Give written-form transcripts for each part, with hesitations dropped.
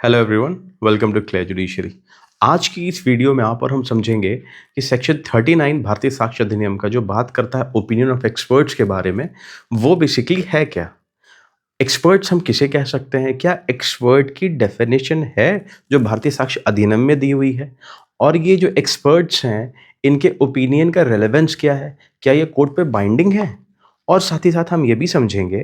Hello everyone, welcome to clear judiciary. आज की इस वीडियो में यहाँ पर हम समझेंगे कि सेक्शन 39 भारतीय साक्ष्य अधिनियम का जो बात करता है ओपिनियन ऑफ एक्सपर्ट्स के बारे में, वो बेसिकली है क्या। एक्सपर्ट्स हम किसे कह सकते हैं, क्या एक्सपर्ट की डेफिनेशन है जो भारतीय साक्ष्य अधिनियम में दी हुई है, और ये जो एक्सपर्ट्स हैं इनके ओपिनियन का रेलेवेंस क्या है, क्या ये कोर्ट पे बाइंडिंग है। और साथ ही साथ हम ये भी समझेंगे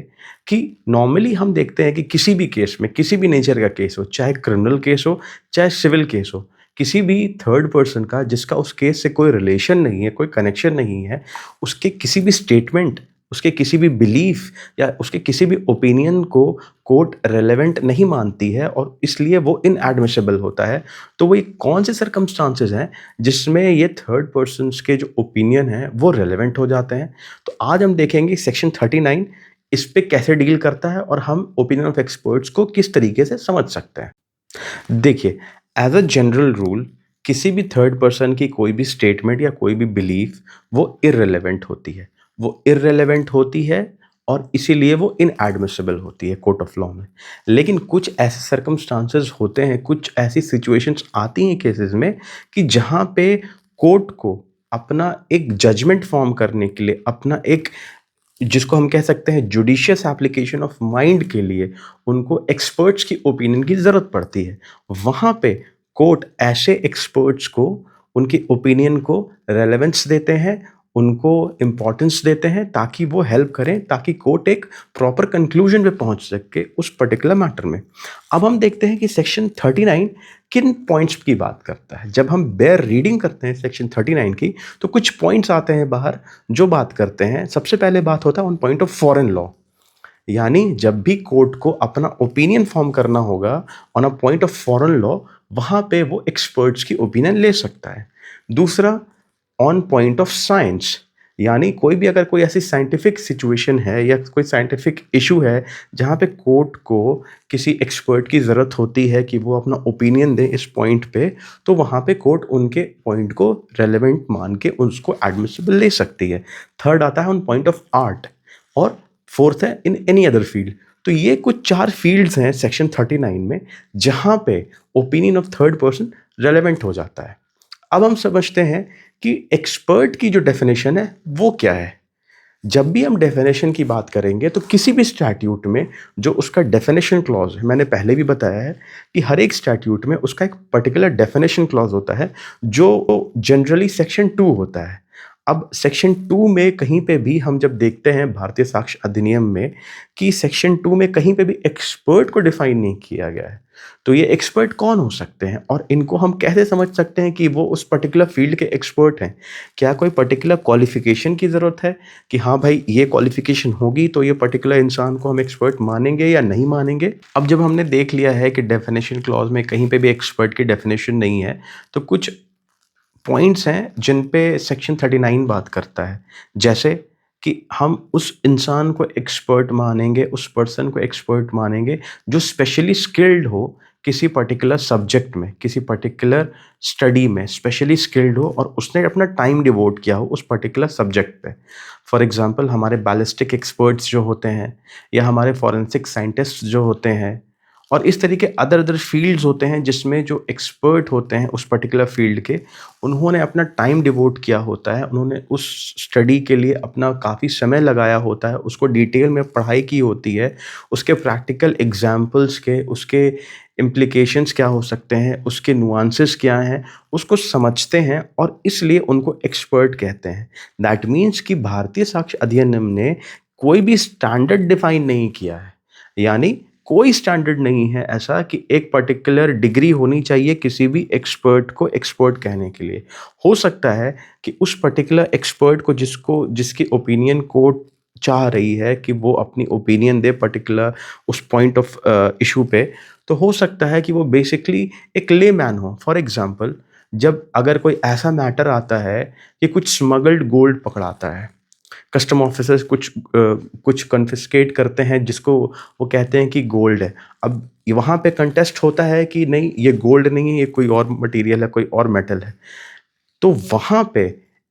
कि नॉर्मली हम देखते हैं कि किसी भी केस में, किसी भी नेचर का केस हो, चाहे क्रिमिनल केस हो चाहे सिविल केस हो, किसी भी थर्ड पर्सन का जिसका उस केस से कोई रिलेशन नहीं है, कोई कनेक्शन नहीं है, उसके किसी भी स्टेटमेंट, उसके किसी भी बिलीफ या उसके किसी भी ओपिनियन को कोर्ट रेलेवेंट नहीं मानती है और इसलिए वो इनएडमिसिबल होता है। तो वो ये कौन से सर्कमस्टांसेस हैं जिसमें ये थर्ड पर्सन्स के जो ओपिनियन हैं वो रेलेवेंट हो जाते हैं। तो आज हम देखेंगे सेक्शन 39 इस पे कैसे डील करता है और हम ओपिनियन ऑफ एक्सपर्ट्स को किस तरीके से समझ सकते हैं। देखिए, एज अ जनरल रूल किसी भी थर्ड पर्सन की कोई भी स्टेटमेंट या कोई भी बिलीफ वो इररिलेवेंट होती है, वो इररिलेवेंट होती है और इसीलिए वो इनएडमिसिबल होती है कोर्ट ऑफ लॉ में। लेकिन कुछ ऐसे सर्कमस्टांसेस होते हैं, कुछ ऐसी सिचुएशंस आती हैं केसेस में कि जहाँ पे कोर्ट को अपना एक जजमेंट फॉर्म करने के लिए, अपना एक जिसको हम कह सकते हैं जुडिशियस एप्लीकेशन ऑफ माइंड के लिए उनको एक्सपर्ट्स की ओपिनियन की ज़रूरत पड़ती है। वहाँ पे कोर्ट ऐसे एक्सपर्ट्स को, उनकी ओपिनियन को रेलेवेंस देते हैं, उनको इम्पोर्टेंस देते हैं ताकि वो हेल्प करें, ताकि कोर्ट एक प्रॉपर कंक्लूजन पे पहुंच सके उस पर्टिकुलर मैटर में। अब हम देखते हैं कि सेक्शन 39 किन पॉइंट्स की बात करता है। जब हम बेयर रीडिंग करते हैं सेक्शन 39 की तो कुछ पॉइंट्स आते हैं बाहर जो बात करते हैं। सबसे पहले बात होता है on point of foreign law, यानी जब भी कोर्ट को अपना ओपिनियन फॉर्म करना होगा on a point of foreign law, वहां पे वो एक्सपर्ट्स की ओपिनियन ले सकता है। दूसरा, ऑन पॉइंट ऑफ साइंस, यानी कोई भी अगर कोई ऐसी साइंटिफिक सिचुएशन है या कोई साइंटिफिक इशू है जहाँ पे कोर्ट को किसी एक्सपर्ट की ज़रूरत होती है कि वो अपना ओपिनियन दे इस पॉइंट पे, तो वहाँ पे कोर्ट उनके पॉइंट को रेलेवेंट मान के उसको एडमिसिबल ले सकती है। थर्ड आता है ऑन पॉइंट ऑफ आर्ट, और फोर्थ है इन एनी अदर फील्ड। तो ये कुछ 4 फील्ड्स हैं सेक्शन 39 में जहाँ पे opinion of third person relevant हो जाता है। अब हम समझते हैं कि एक्सपर्ट की जो डेफिनेशन है वो क्या है। जब भी हम डेफिनेशन की बात करेंगे तो किसी भी स्टैट्यूट में जो उसका डेफिनेशन क्लॉज है, मैंने पहले भी बताया है कि हर एक स्टैट्यूट में उसका एक पर्टिकुलर डेफिनेशन क्लॉज होता है जो जनरली सेक्शन 2 होता है। अब सेक्शन 2 में कहीं पे भी हम जब देखते हैं भारतीय साक्ष्य अधिनियम में कि सेक्शन 2 में कहीं पे भी एक्सपर्ट को डिफाइन नहीं किया गया है। तो ये एक्सपर्ट कौन हो सकते हैं और इनको हम कैसे समझ सकते हैं कि वो उस पर्टिकुलर फील्ड के एक्सपर्ट हैं। क्या कोई पर्टिकुलर क्वालिफिकेशन की ज़रूरत है कि हाँ भाई ये क्वालिफिकेशन होगी तो ये पर्टिकुलर इंसान को हम एक्सपर्ट मानेंगे या नहीं मानेंगे। अब जब हमने देख लिया है कि डेफिनेशन क्लॉज में कहीं पे भी एक्सपर्ट की डेफिनेशन नहीं है, तो कुछ पॉइंट्स हैं जिन पे सेक्शन 39 बात करता है। जैसे कि हम उस इंसान को एक्सपर्ट मानेंगे, उस पर्सन को एक्सपर्ट मानेंगे जो स्पेशली स्किल्ड हो किसी पर्टिकुलर सब्जेक्ट में, किसी पर्टिकुलर स्टडी में स्पेशली स्किल्ड हो और उसने अपना टाइम डिवोट किया हो उस पर्टिकुलर सब्जेक्ट पे। फॉर एग्जांपल हमारे बैलिस्टिक एक्सपर्ट्स जो होते हैं या हमारे फॉरेंसिक साइंटिस्ट जो होते हैं, और इस तरीके अदर अदर फील्ड्स होते हैं जिसमें जो एक्सपर्ट होते हैं उस पर्टिकुलर फील्ड के, उन्होंने अपना टाइम डिवोट किया होता है, उन्होंने उस स्टडी के लिए अपना काफ़ी समय लगाया होता है, उसको डिटेल में पढ़ाई की होती है, उसके प्रैक्टिकल एग्जाम्पल्स के, उसके इम्प्लीकेशंस क्या हो सकते हैं, उसके नुआंसेस क्या हैं, उसको समझते हैं और इसलिए उनको एक्सपर्ट कहते हैं। दैट मीन्स कि भारतीय साक्ष्य अधिनियम ने कोई भी स्टैंडर्ड डिफाइन नहीं किया है, यानी कोई स्टैंडर्ड नहीं है ऐसा कि एक पर्टिकुलर डिग्री होनी चाहिए किसी भी एक्सपर्ट को एक्सपर्ट कहने के लिए। हो सकता है कि उस पर्टिकुलर एक्सपर्ट को जिसकी ओपिनियन कोर्ट चाह रही है कि वो अपनी ओपिनियन दे पर्टिकुलर उस पॉइंट ऑफ इशू पे, तो हो सकता है कि वो बेसिकली एक लेमैन हो। फॉर एग्जांपल, जब अगर कोई ऐसा मैटर आता है कि कुछ स्मगल्ड गोल्ड पकड़ाता है, कस्टम ऑफिसर्स कुछ कन्फिस्केट करते हैं जिसको वो कहते हैं कि गोल्ड है। अब वहाँ पे कंटेस्ट होता है कि नहीं ये गोल्ड नहीं है, ये कोई और मटेरियल है, कोई और मेटल है। तो वहाँ पे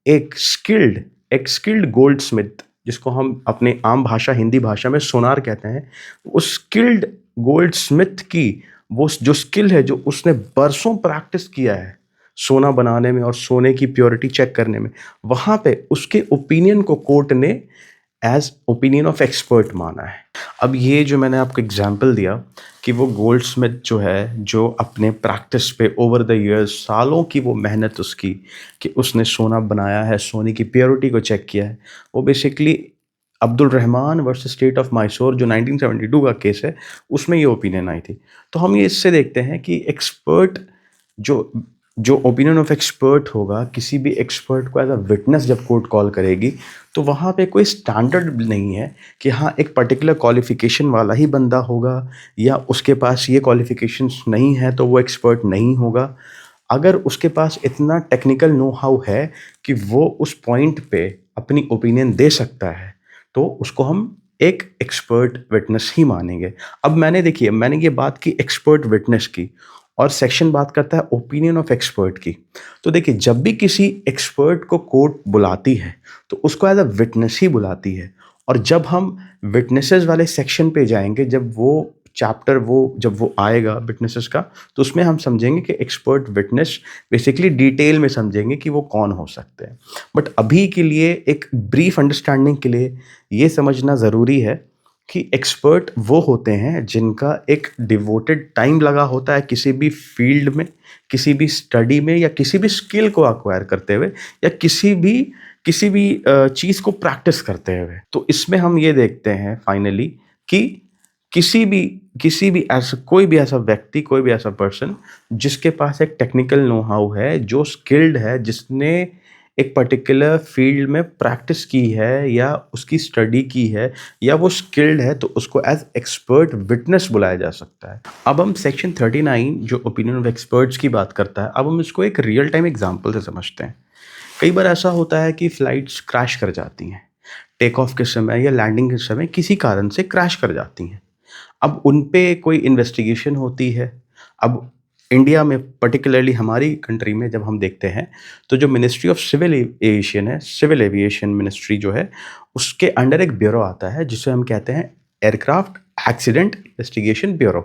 एक स्किल्ड गोल्ड स्मिथ, जिसको हम अपने आम भाषा हिंदी भाषा में सोनार कहते हैं, उस स्किल्ड गोल्ड स्मिथ की वो जो स्किल है, जो उसने बरसों प्रैक्टिस किया है सोना बनाने में और सोने की प्योरिटी चेक करने में, वहाँ पे उसके ओपिनियन को कोर्ट ने एज ओपिनियन ऑफ एक्सपर्ट माना है। अब ये जो मैंने आपको एग्जांपल दिया कि वो गोल्डस्मिथ जो है, जो अपने प्रैक्टिस पे ओवर द इयर्स, सालों की वो मेहनत उसकी कि उसने सोना बनाया है, सोने की प्योरिटी को चेक किया है, वो basically Abdul Rahman versus state of Mysore जो 1972 का केस है, उसमें ये ओपिनियन आई थी। तो हम ये इससे देखते हैं कि एक्सपर्ट जो जो ओपिनियन ऑफ एक्सपर्ट होगा, किसी भी एक्सपर्ट को एज अ विटनेस जब कोर्ट कॉल करेगी, तो वहाँ पे कोई स्टैंडर्ड नहीं है कि हाँ एक पर्टिकुलर क्वालिफिकेशन वाला ही बंदा होगा या उसके पास ये क्वालिफिकेशंस नहीं है तो वो एक्सपर्ट नहीं होगा। अगर उसके पास इतना टेक्निकल नो हाउ है कि वो उस पॉइंट पे अपनी ओपिनियन दे सकता है, तो उसको हम एक एक्सपर्ट विटनेस ही मानेंगे। अब मैंने ये बात की एक्सपर्ट विटनेस की, और सेक्शन बात करता है ओपिनियन ऑफ एक्सपर्ट की। तो देखिए, जब भी किसी एक्सपर्ट को कोर्ट बुलाती है तो उसको एज अ विटनेस ही बुलाती है। और जब हम विटनेसेस वाले सेक्शन पे जाएंगे, जब वो आएगा विटनेसेस का, तो उसमें हम समझेंगे कि एक्सपर्ट विटनेस बेसिकली डिटेल में समझेंगे कि वो कौन हो सकते हैं। बट अभी के लिए एक ब्रीफ अंडरस्टैंडिंग के लिए ये समझना ज़रूरी है कि एक्सपर्ट वो होते हैं जिनका एक डिवोटेड टाइम लगा होता है किसी भी फील्ड में, किसी भी स्टडी में, या किसी भी स्किल को एक्वायर करते हुए, या किसी भी चीज़ को प्रैक्टिस करते हुए। तो इसमें हम ये देखते हैं फाइनली कि कोई भी ऐसा व्यक्ति, कोई भी ऐसा पर्सन जिसके पास एक टेक्निकल नो हाउ है, जो स्किल्ड है, जिसने एक पर्टिकुलर फील्ड में प्रैक्टिस की है या उसकी स्टडी की है या वो स्किल्ड है, तो उसको एज एक्सपर्ट विटनेस बुलाया जा सकता है। अब हम सेक्शन 39 जो ओपिनियन ऑफ एक्सपर्ट्स की बात करता है, अब हम इसको एक रियल टाइम एग्जांपल से समझते हैं। कई बार ऐसा होता है कि फ्लाइट्स क्रैश कर जाती हैं, टेक ऑफ के समय या लैंडिंग के समय किसी कारण से क्रैश कर जाती हैं। अब उन पे कोई इन्वेस्टिगेशन होती है। अब इंडिया में, पर्टिकुलरली हमारी कंट्री में जब हम देखते हैं, तो जो मिनिस्ट्री ऑफ सिविल एविएशन है, सिविल एविएशन मिनिस्ट्री जो है, उसके अंडर एक ब्यूरो आता है जिसे हम कहते हैं aircraft accident investigation bureau.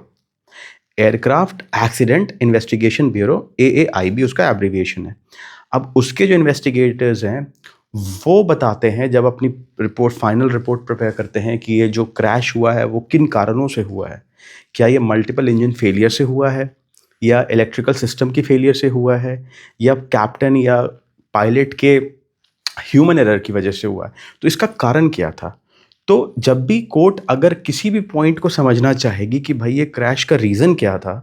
Aircraft accident investigation bureau, AAIB उसका एब्रिविएशन है। अब उसके जो इन्वेस्टिगेटर्स हैं, वो बताते हैं, जब अपनी फाइनल रिपोर्ट प्रिपेयर करते हैं कि ये जो क्रैश हुआ है वो किन कारणों से हुआ है। क्या ये मल्टीपल इंजन फेलियर से हुआ है, या इलेक्ट्रिकल सिस्टम की फेलियर से हुआ है, या कैप्टन या पायलट के ह्यूमन एरर की वजह से हुआ है, तो इसका कारण क्या था। तो जब भी कोर्ट अगर किसी भी पॉइंट को समझना चाहेगी कि भाई ये क्रैश का रीज़न क्या था,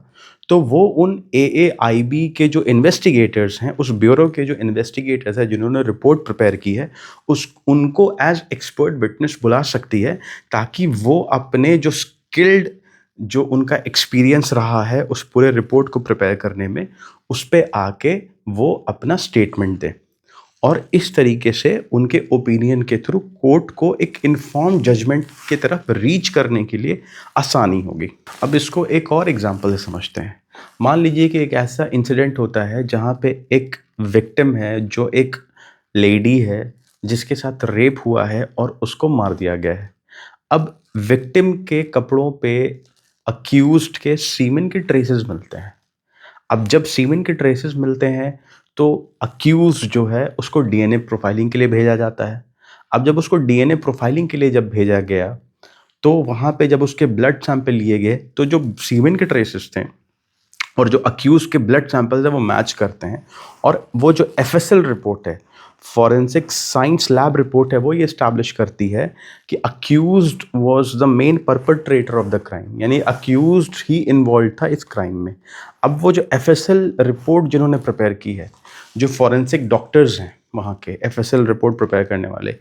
तो वो उन AAIB के जो इन्वेस्टिगेटर्स हैं, उस ब्यूरो के जो इन्वेस्टिगेटर्स हैं जिन्होंने रिपोर्ट प्रिपेयर की है, उनको एज एक्सपर्ट विटनेस बुला सकती है, ताकि वो अपने जो स्किल्ड, जो उनका एक्सपीरियंस रहा है उस पूरे रिपोर्ट को प्रिपेयर करने में, उस पे आके वो अपना स्टेटमेंट दें। और इस तरीके से उनके ओपिनियन के थ्रू कोर्ट को एक इन्फॉर्म जजमेंट की तरफ रीच करने के लिए आसानी होगी। अब इसको एक और एग्जांपल से समझते हैं। मान लीजिए कि एक ऐसा इंसिडेंट होता है जहाँ पे एक विक्टिम है, जो एक लेडी है जिसके साथ रेप हुआ है और उसको मार दिया गया है। अब विक्टिम के कपड़ों पे अक्यूज्ड के सीमेन के ट्रेसेस मिलते हैं। अब जब सीमेन के ट्रेसेस मिलते हैं, तो अक्यूज जो है उसको डीएनए प्रोफाइलिंग के लिए भेजा जाता है। अब जब उसको डीएनए प्रोफाइलिंग के लिए जब भेजा गया, तो वहाँ पे जब उसके ब्लड सैंपल लिए गए, तो जो सीमेन के ट्रेसेस थे और जो अक्यूज के ब्लड सैंपल्स है वो मैच करते हैं। और वो जो FSL रिपोर्ट है, फॉरेंसिक साइंस लैब रिपोर्ट है, वो ये इस्टेब्लिश करती है कि accused was the main perpetrator of the crime, यानी अक्यूज्ड ही इन्वॉल्व था इस क्राइम में। अब वो जो FSL रिपोर्ट जिन्होंने प्रिपेयर की है, जो फॉरेंसिक डॉक्टर्स हैं वहाँ के FSL रिपोर्ट प्रिपेयर करने वाले,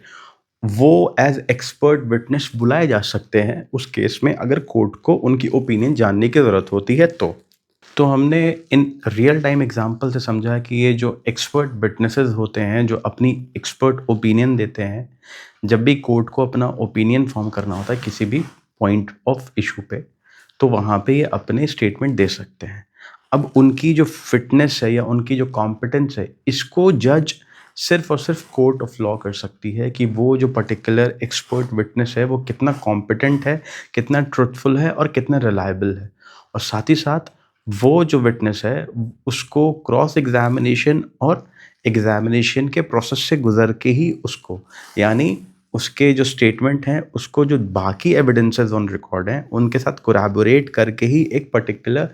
वो एज एक्सपर्ट विटनेस बुलाए जा सकते हैं उस केस में, अगर कोर्ट को उनकी ओपिनियन जानने की ज़रूरत होती है तो हमने इन रियल टाइम एग्जांपल से समझा कि ये जो एक्सपर्ट विटनेसेस होते हैं, जो अपनी एक्सपर्ट ओपिनियन देते हैं, जब भी कोर्ट को अपना ओपिनियन फॉर्म करना होता है किसी भी पॉइंट ऑफ इशू पे, तो वहाँ पे ये अपने स्टेटमेंट दे सकते हैं। अब उनकी जो फिटनेस है या उनकी जो कॉम्पिटेंस है, इसको जज सिर्फ और सिर्फ कोर्ट ऑफ लॉ कर सकती है कि वो जो पर्टिकुलर एक्सपर्ट विटनेस है वो कितना कॉम्पिटेंट है, कितना ट्रुथफुल है और कितना रिलायबल है। और साथ ही साथ वो जो विटनेस है उसको क्रॉस एग्जामिनेशन और एग्जामिनेशन के प्रोसेस से गुजर के ही उसको, यानी उसके जो स्टेटमेंट हैं उसको जो बाकी एविडेंसेस ऑन रिकॉर्ड हैं उनके साथ कोलैबोरेट करके ही एक पर्टिकुलर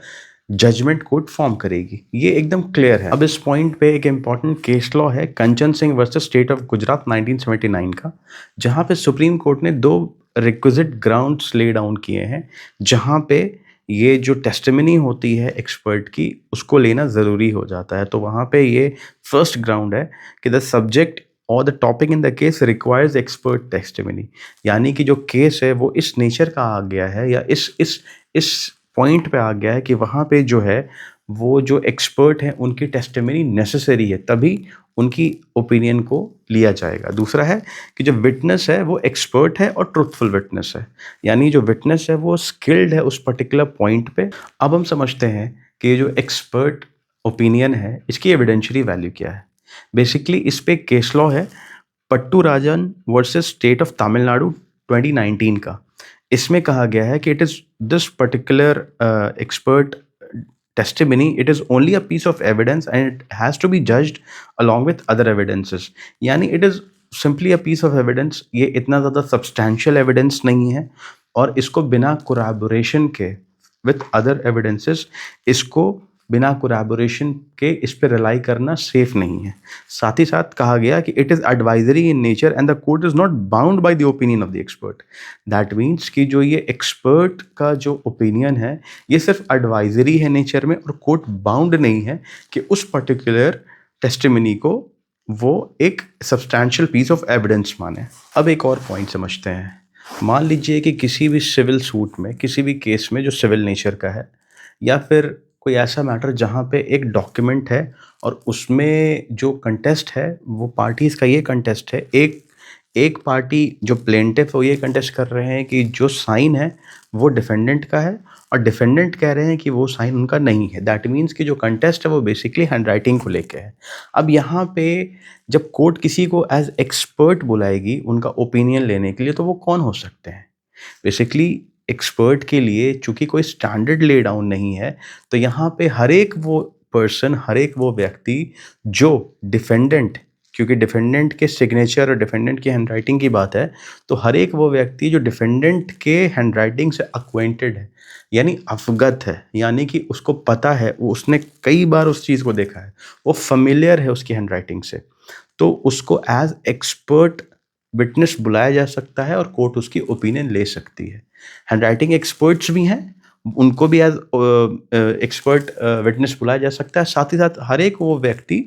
जजमेंट कोर्ट फॉर्म करेगी। ये एकदम क्लियर है। अब इस पॉइंट पे एक इम्पॉर्टेंट केस लॉ है Kanchan Singh versus state of Gujarat 1979 का, जहाँ पे सुप्रीम कोर्ट ने 2 रिक्विजिट ग्राउंड्स ले डाउन किए हैं जहाँ पे ये जो टेस्टिमनी होती है एक्सपर्ट की उसको लेना ज़रूरी हो जाता है। तो वहाँ पे ये फर्स्ट ग्राउंड है कि द सब्जेक्ट और the topic in the case requires expert testimony, यानी कि जो केस है वो इस नेचर का आ गया है या इस पॉइंट पे आ गया है कि वहाँ पे जो है वो जो एक्सपर्ट हैं उनकी टेस्टिमनी नेसेसरी है, तभी उनकी ओपिनियन को लिया जाएगा। दूसरा है कि जो विटनेस है वो एक्सपर्ट है और ट्रुथफुल विटनेस है, यानी जो विटनेस है वो स्किल्ड है उस पर्टिकुलर पॉइंट पे। अब हम समझते हैं कि ये जो एक्सपर्ट ओपिनियन है इसकी एविडेंशियरी वैल्यू क्या है। बेसिकली इस पे केस लॉ है पट्टू राजन वर्सेस स्टेट ऑफ तमिलनाडु 2019 का। इसमें कहा गया है कि it is this particular expert testimony, it is only a piece of evidence and it has to be judged along with other evidences, यानी it is simply a piece of evidence, ये इतना ज़्यादा substantial evidence नहीं है और इसको बिना corroboration के with other evidences, इसको बिना कोलैबोरेशन के इस पे रिलाई करना सेफ नहीं है। साथ ही साथ कहा गया कि it is advisory in nature and the court is not bound by the opinion of the expert. That means कि जो ये एक्सपर्ट का जो ओपिनियन है ये सिर्फ एडवाइजरी है नेचर में और कोर्ट बाउंड नहीं है कि उस पर्टिकुलर टेस्टिमनी को वो एक सब्सटैंशियल पीस ऑफ एविडेंस माने। अब एक और पॉइंट समझते हैं। मान लीजिए कि किसी भी सिविल सूट में, किसी भी केस में जो सिविल नेचर का है, या फिर कोई ऐसा मैटर जहाँ पे एक डॉक्यूमेंट है और उसमें जो कंटेस्ट है वो पार्टीज़ का ये कंटेस्ट है, एक पार्टी जो प्लेंटिफ वो ये कंटेस्ट कर रहे हैं कि जो साइन है वो डिफेंडेंट का है और डिफेंडेंट कह रहे हैं कि वो साइन उनका नहीं है। दैट मीन्स कि जो कंटेस्ट है वो बेसिकली हैंडराइटिंग को लेके है। अब यहाँ पे जब कोर्ट किसी को एज एक्सपर्ट बुलाएगी उनका ओपिनियन लेने के लिए, तो वो कौन हो सकते हैं? बेसिकली एक्सपर्ट के लिए चूंकि कोई स्टैंडर्ड ले डाउन नहीं है, तो यहाँ पे हर एक वो पर्सन, हर एक वो व्यक्ति जो डिफेंडेंट, क्योंकि डिफेंडेंट के सिग्नेचर और डिफेंडेंट की हैंडराइटिंग की बात है, तो हर एक वो व्यक्ति जो डिफेंडेंट के हैंडराइटिंग से अक्वेंटेड है, यानी अवगत है, यानी कि उसको पता है, वो उसने कई बार उस चीज़ को देखा है, वो फेमिलियर है उसकी हैंडराइटिंग से, तो उसको एज एक्सपर्ट विटनेस बुलाया जा सकता है और कोर्ट उसकी ओपिनियन ले सकती है। हैंडराइटिंग एक्सपर्ट्स भी हैं, उनको भी एज एक्सपर्ट विटनेस बुलाया जा सकता है। साथ ही साथ हर एक वो व्यक्ति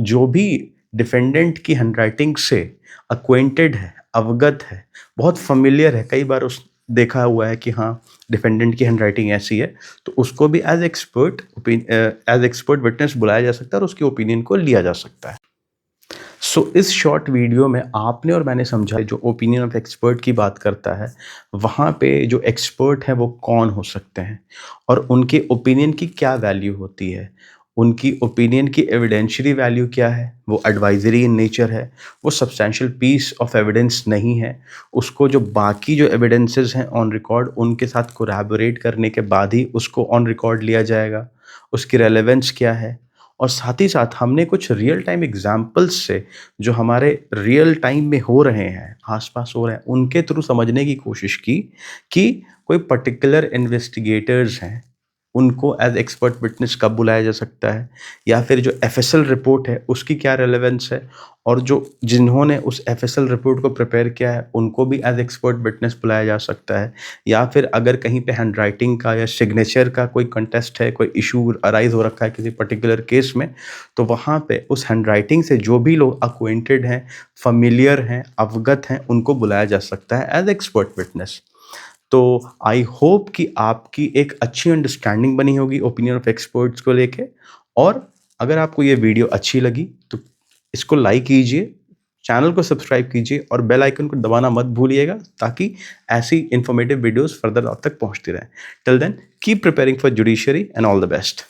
जो भी डिफेंडेंट की हैंडराइटिंग से अक्वेंटेड है, अवगत है, बहुत फेमिलियर है, कई बार उस देखा हुआ है कि हाँ डिफेंडेंट की हैंडराइटिंग ऐसी है, तो उसको भी एज एक्सपर्ट विटनेस बुलाया जा सकता है और उसकी ओपिनियन को लिया जा सकता है। इस शॉर्ट वीडियो में आपने और मैंने समझा जो ओपिनियन ऑफ एक्सपर्ट की बात करता है, वहाँ पे जो एक्सपर्ट है वो कौन हो सकते हैं और उनके ओपिनियन की क्या वैल्यू होती है, उनकी ओपिनियन की एविडेंशियरी वैल्यू क्या है, वो एडवाइजरी इन नेचर है, वो सब्सटैंशियल पीस ऑफ एविडेंस नहीं है, उसको जो बाकी जो एविडेंसेस हैं ऑन रिकॉर्ड उनके साथ कोलैबोरेट करने के बाद ही उसको ऑन रिकॉर्ड लिया जाएगा, उसकी रेलेवेंस क्या है। और साथ ही साथ हमने कुछ रियल टाइम एग्जाम्पल्स से जो हमारे रियल टाइम में हो रहे हैं, आसपास हो रहे हैं, उनके थ्रू समझने की कोशिश की कि कोई पर्टिकुलर इन्वेस्टिगेटर्स हैं, उनको एज एक्सपर्ट विटनेस कब बुलाया जा सकता है, या फिर जो एफएसएल रिपोर्ट है उसकी क्या रेलेवेंस है, और जो जिन्होंने उस एफएसएल रिपोर्ट को प्रिपेयर किया है उनको भी एज एक्सपर्ट विटनेस बुलाया जा सकता है। या फिर अगर कहीं पे हैंडराइटिंग का या सिग्नेचर का कोई कंटेस्ट है, कोई इशू अराइज हो रखा है किसी पर्टिकुलर केस में, तो वहाँ पे उस हैंडराइटिंग से जो भी लोग अक्वेंटेड हैं, फेमिलियर हैं, अवगत हैं, उनको बुलाया जा सकता है एज एक्सपर्ट विटनेस। तो आई होप कि आपकी एक अच्छी अंडरस्टैंडिंग बनी होगी ओपिनियन ऑफ एक्सपर्ट्स को लेके। और अगर आपको ये वीडियो अच्छी लगी तो इसको लाइक कीजिए, चैनल को सब्सक्राइब कीजिए और बेल आइकन को दबाना मत भूलिएगा ताकि ऐसी इंफॉर्मेटिव वीडियोस फर्दर आप तक पहुंचती रहें। Till then keep preparing for judiciary and all the best.